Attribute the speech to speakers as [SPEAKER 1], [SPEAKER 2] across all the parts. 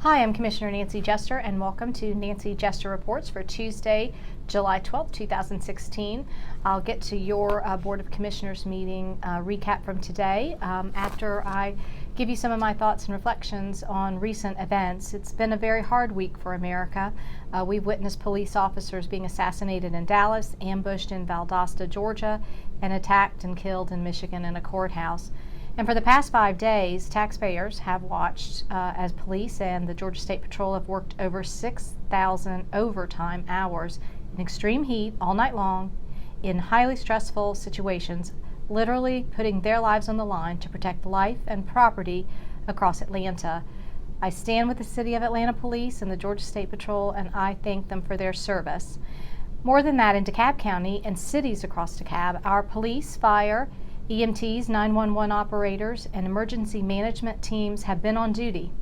[SPEAKER 1] Hi, I'm Commissioner Nancy Jester, and welcome to Nancy Jester Reports for Tuesday, July 12th, 2016. I'll get to your Board of Commissioners meeting recap from today after I give you some of my thoughts and reflections on recent events. It's been a very hard week for America. We've witnessed police officers being assassinated in Dallas, ambushed in Valdosta, Georgia, and attacked and killed in Michigan in a courthouse. And for the past 5 days, taxpayers have watched as police and the Georgia State Patrol have worked over 6,000 overtime hours in extreme heat all night long in highly stressful situations, literally putting their lives on the line to protect life and property across Atlanta. I stand with the City of Atlanta Police and the Georgia State Patrol, and I thank them for their service. More than that, in DeKalb County and cities across DeKalb, our police, fire, EMTs, 911 operators, and emergency management teams have been on duty.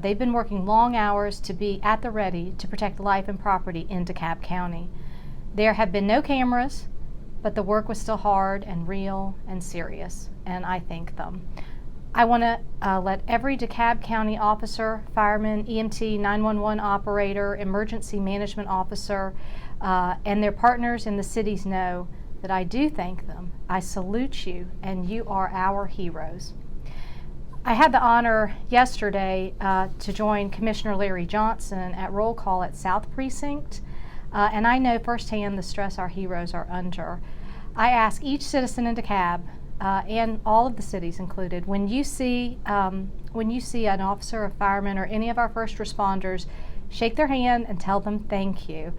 [SPEAKER 1] They've been working long hours to be at the ready to protect life and property in DeKalb County. There have been no cameras, but the work was still hard and real and serious, and I thank them. I want to let every DeKalb County officer, fireman, EMT, 911 operator, emergency management officer, and their partners in the cities know that I do thank them. I salute you, and you are our heroes. I had the honor yesterday to join Commissioner Larry Johnson at roll call at South Precinct, and I know firsthand the stress our heroes are under. I ask each citizen in DeKalb, and all of the cities included, when you see an officer, a fireman, or any of our first responders, shake their hand and tell them thank you.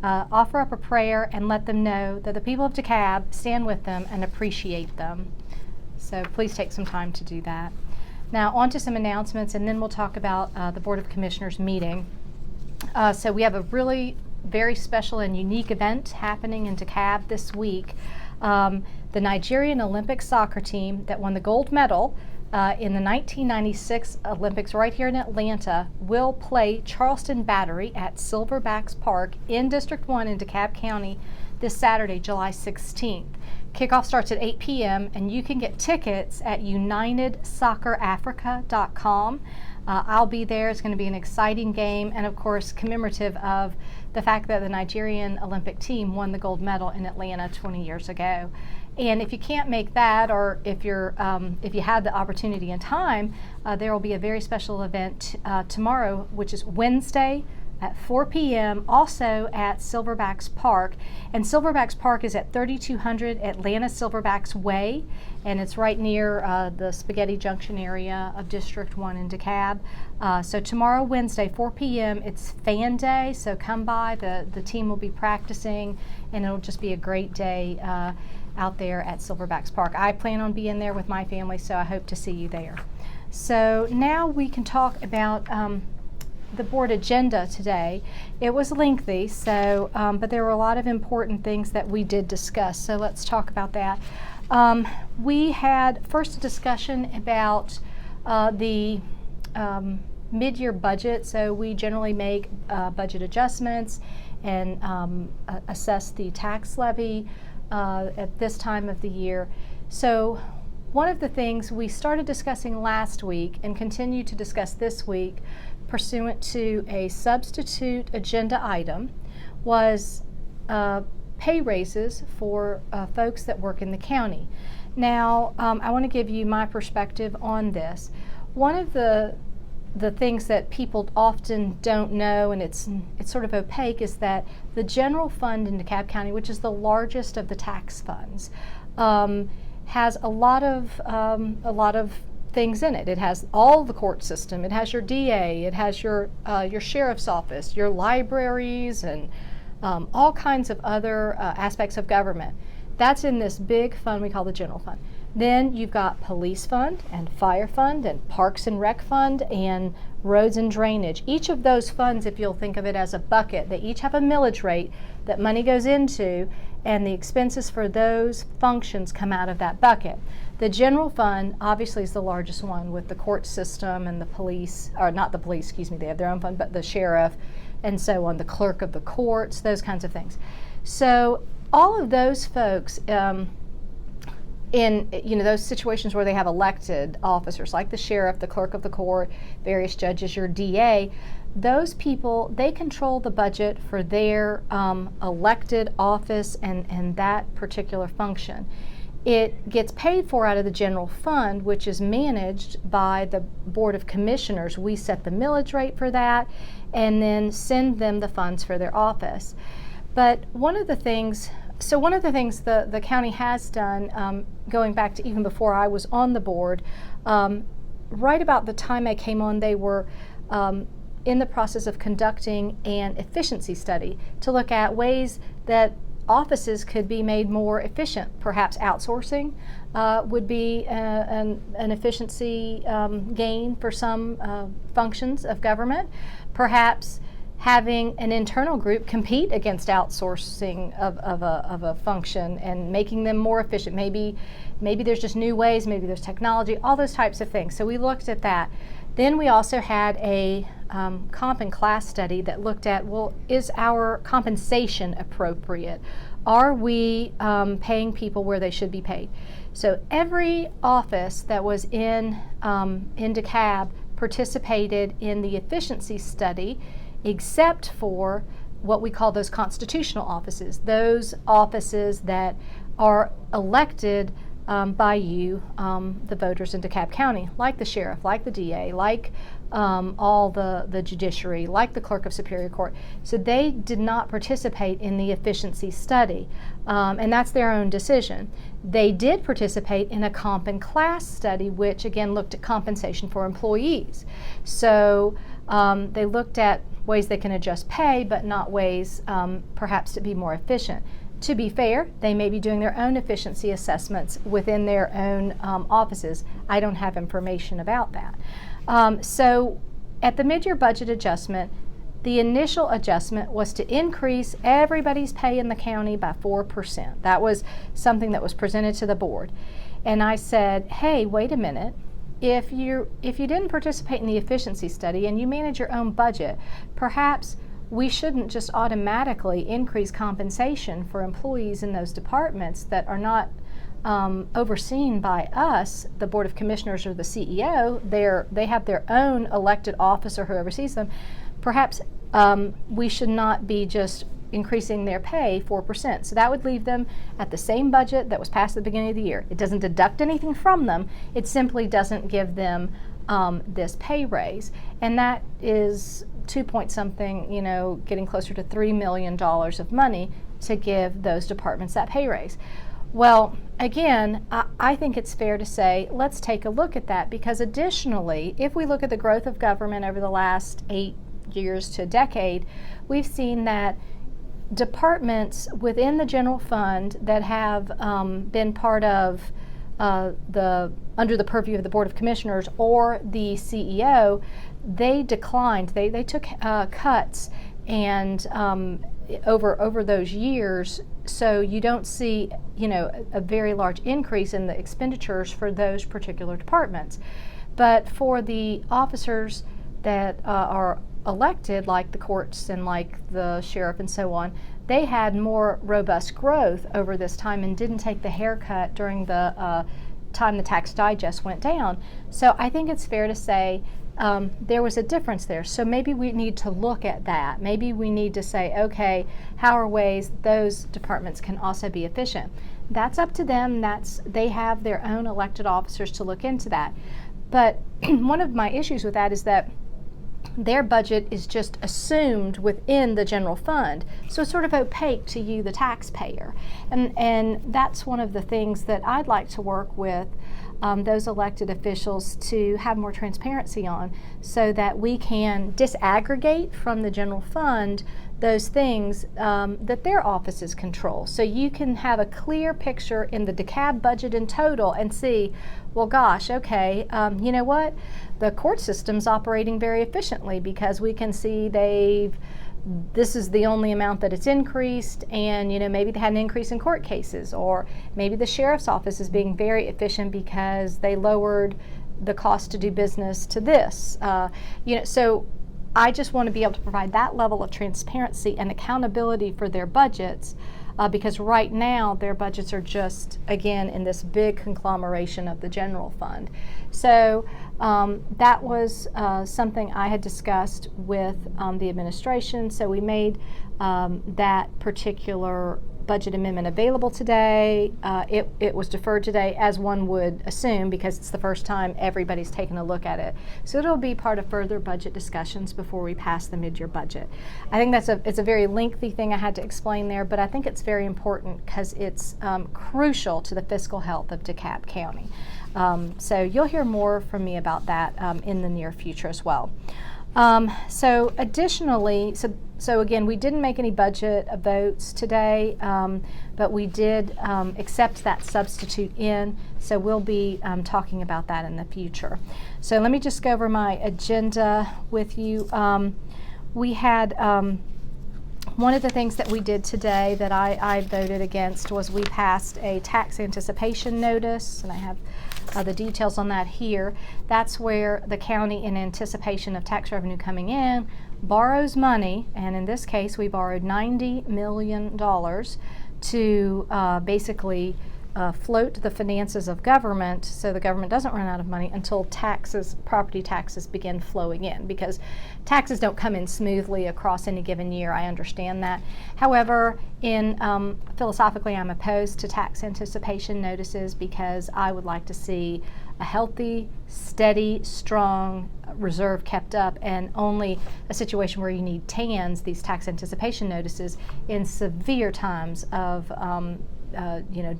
[SPEAKER 1] Offer up a prayer and let them know that the people of DeKalb stand with them and appreciate them. So please take some time to do that. Now on to some announcements, and then we'll talk about the Board of Commissioners meeting. So we have a really very special and unique event happening in DeKalb this week. The Nigerian Olympic soccer team that won the gold medal in the 1996 Olympics right here in Atlanta will play Charleston Battery at Silverbacks Park in District 1 in DeKalb County this Saturday, July 16th. Kickoff starts at 8 p.m. and you can get tickets at unitedSoccerAfrica.com. I'll be there. It's going to be an exciting game, and of course commemorative of the fact that the Nigerian Olympic team won the gold medal in Atlanta 20 years ago. And if you can't make that, or if you had the opportunity and time, there will be a very special event tomorrow, which is Wednesday at 4 p.m. also at Silverbacks Park. And Silverbacks Park is at 3200 Atlanta Silverbacks Way, and it's right near the Spaghetti Junction area of District 1 in DeKalb. So tomorrow, Wednesday, 4 p.m., it's fan day, so come by. The team will be practicing, and it'll just be a great day out there at Silverbacks Park. I plan on being there with my family, so I hope to see you there. So now we can talk about the board agenda today. It was lengthy, so but there were a lot of important things that we did discuss, so let's talk about that. We had first a discussion about the mid-year budget. So we generally make budget adjustments and assess the tax levy at this time of the year. So one of the things we started discussing last week and continue to discuss this week pursuant to a substitute agenda item was pay raises for folks that work in the county. Now, I want to give you my perspective on this. One of the things that people often don't know, and it's sort of opaque, is that the general fund in DeKalb County, which is the largest of the tax funds, has a lot of things in it. It has all the court system. It has your DA. It has your sheriff's office, your libraries, and all kinds of other aspects of government. That's in this big fund we call the general fund. Then you've got police fund and fire fund and parks and rec fund and roads and drainage. Each of those funds, if you'll think of it as a bucket, they each have a millage rate that money goes into, and the expenses for those functions come out of that bucket. The general fund obviously is the largest one, with the court system and the police, or not the police, excuse me, they have their own fund, but the sheriff and so on, the clerk of the courts, those kinds of things. So all of those folks in those situations where they have elected officers like the sheriff, the clerk of the court, various judges, your DA, those people, they control the budget for their elected office and that particular function. It gets paid for out of the general fund, which is managed by the Board of Commissioners. We set the millage rate for that and then send them the funds for their office. But one of the things the county has done, going back to even before I was on the board, right about the time I came on, they were in the process of conducting an efficiency study to look at ways that offices could be made more efficient. Perhaps outsourcing would be an efficiency gain for some functions of government. Perhaps having an internal group compete against outsourcing of a function and making them more efficient. Maybe there's just new ways, maybe there's technology, all those types of things. So we looked at that. Then we also had a comp and class study that looked at, well, is our compensation appropriate? Are we paying people where they should be paid? So every office that was in DeKalb participated in the efficiency study, except for what we call those constitutional offices, those offices that are elected by you, the voters in DeKalb County, like the sheriff, like the DA, like all the judiciary, like the clerk of Superior Court. So they did not participate in the efficiency study, and that's their own decision. They did participate in a comp and class study, which again looked at compensation for employees. So they looked at ways they can adjust pay, but not ways perhaps to be more efficient. To be fair, they may be doing their own efficiency assessments within their own offices. I don't have information about that. So at the mid-year budget adjustment, the initial adjustment was to increase everybody's pay in the county by 4%. That was something that was presented to the board. And I said, hey, wait a minute. If you didn't participate in the efficiency study and you manage your own budget, perhaps we shouldn't just automatically increase compensation for employees in those departments that are not overseen by us, the Board of Commissioners or the CEO. They have their own elected officer who oversees them. Perhaps we should not be just increasing their pay 4%. So that would leave them at the same budget that was passed at the beginning of the year. It doesn't deduct anything from them. It simply doesn't give them this pay raise. And that is 2 point something, getting closer to $3 million of money to give those departments that pay raise. Well, again, I think it's fair to say, let's take a look at that, because additionally, if we look at the growth of government over the last 8 years to a decade, we've seen that departments within the general fund that have been part of under the purview of the Board of Commissioners or the CEO, they declined. They took cuts and over those years. So you don't see a very large increase in the expenditures for those particular departments. But for the officers that are elected, like the courts and like the sheriff and so on, they had more robust growth over this time and didn't take the haircut during the time the tax digest went down. So I think it's fair to say there was a difference there. So maybe we need to look at that. Maybe we need to say, okay, how are ways those departments can also be efficient? That's up to them. They have their own elected officers to look into that. But one of my issues with that is that their budget is just assumed within the general fund. So it's sort of opaque to you, the taxpayer. And that's one of the things that I'd like to work with those elected officials to have more transparency on, so that we can disaggregate from the general fund those things that their offices control. So you can have a clear picture in the DeKalb budget in total and see, well, gosh, okay, you know what? The court system's operating very efficiently because we can see this is the only amount that it's increased, and maybe they had an increase in court cases, or maybe the sheriff's office is being very efficient because they lowered the cost to do business to this. So I just want to be able to provide that level of transparency and accountability for their budgets because right now their budgets are just, again, in this big conglomeration of the general fund. So that was something I had discussed with the administration. So we made that particular budget amendment available today. It was deferred today, as one would assume, because it's the first time everybody's taken a look at it. So it'll be part of further budget discussions before we pass the mid-year budget. I think it's a very lengthy thing I had to explain there, but I think it's very important because it's crucial to the fiscal health of DeKalb County. So you'll hear more from me about that in the near future as well. So additionally, so again, we didn't make any budget votes today, but we did accept that substitute in, so we'll be talking about that in the future. So let me just go over my agenda with you. We had one of the things that we did today that I voted against was we passed a tax anticipation notice, and I have the details on that here. That's where the county, in anticipation of tax revenue coming in, borrows money, and in this case we borrowed $90 million to basically float the finances of government so the government doesn't run out of money until property taxes begin flowing in, because taxes don't come in smoothly across any given year. I understand that. However, philosophically, I'm opposed to tax anticipation notices because I would like to see a healthy, steady, strong reserve kept up, and only a situation where you need TANs, these tax anticipation notices, in severe times of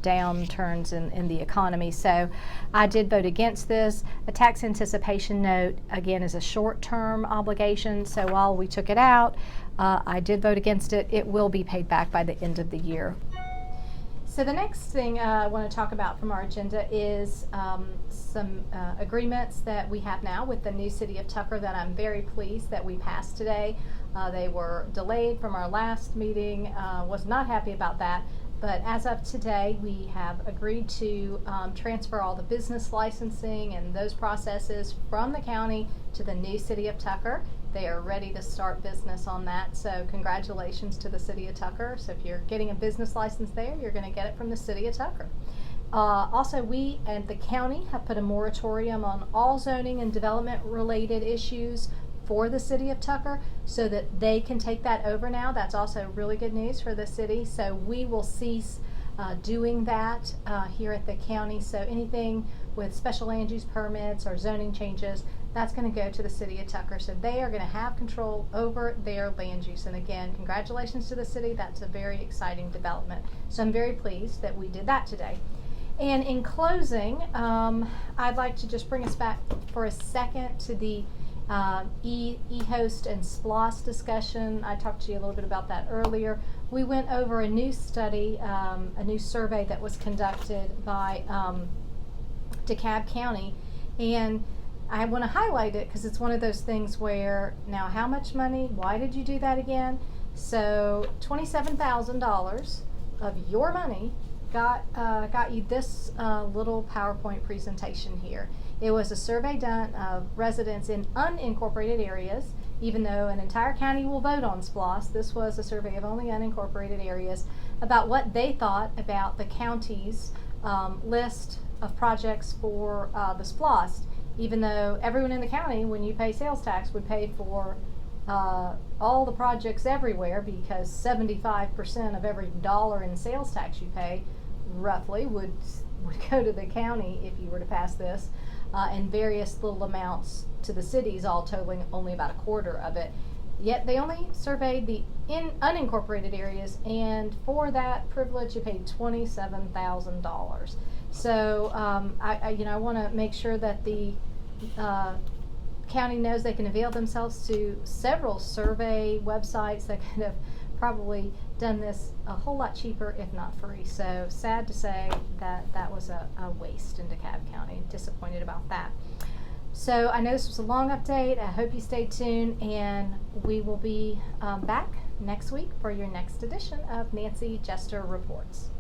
[SPEAKER 1] downturns in the economy. So I did vote against this. A tax anticipation note, again, is a short-term obligation, so while we took it out, I did vote against it. It will be paid back by the end of the year. So the next thing I want to talk about from our agenda is some agreements that we have now with the new city of Tucker that I'm very pleased that we passed today. They were delayed from our last meeting. Was not happy about that. But as of today, we have agreed to transfer all the business licensing and those processes from the county to the new city of Tucker. They are ready to start business on that, so congratulations to the city of Tucker. So if you're getting a business license there, you're going to get it from the city of Tucker. Also, we and the county have put a moratorium on all zoning and development related issues for the city of Tucker so that they can take that over now. That's also really good news for the city. So we will cease doing that here at the county. So anything with special land use permits or zoning changes, that's going to go to the city of Tucker. So they are going to have control over their land use. And again, congratulations to the city. That's a very exciting development. So I'm very pleased that we did that today. And in closing, I'd like to just bring us back for a second to the eHost and SPLOS discussion. I talked to you a little bit about that earlier. We went over a new study, a new survey that was conducted by DeKalb County, and I want to highlight it because it's one of those things where, now how much money? Why did you do that again? So $27,000 of your money got you this little PowerPoint presentation here. It was a survey done of residents in unincorporated areas. Even though an entire county will vote on SPLOS, this was a survey of only unincorporated areas about what they thought about the county's list of projects for the SPLOS. Even though everyone in the county, when you pay sales tax, would pay for all the projects everywhere, because 75% of every dollar in sales tax you pay roughly would go to the county if you were to pass this, and various little amounts to the cities, all totaling only about a quarter of it. Yet they only surveyed the unincorporated areas, and for that privilege you paid $27,000. So I want to make sure that the county knows they can avail themselves to several survey websites that could have probably done this a whole lot cheaper, if not free. So sad to say that that was a waste in DeKalb County. Disappointed about that. So I know this was a long update. I hope you stay tuned, and we will be back next week for your next edition of Nancy Jester Reports.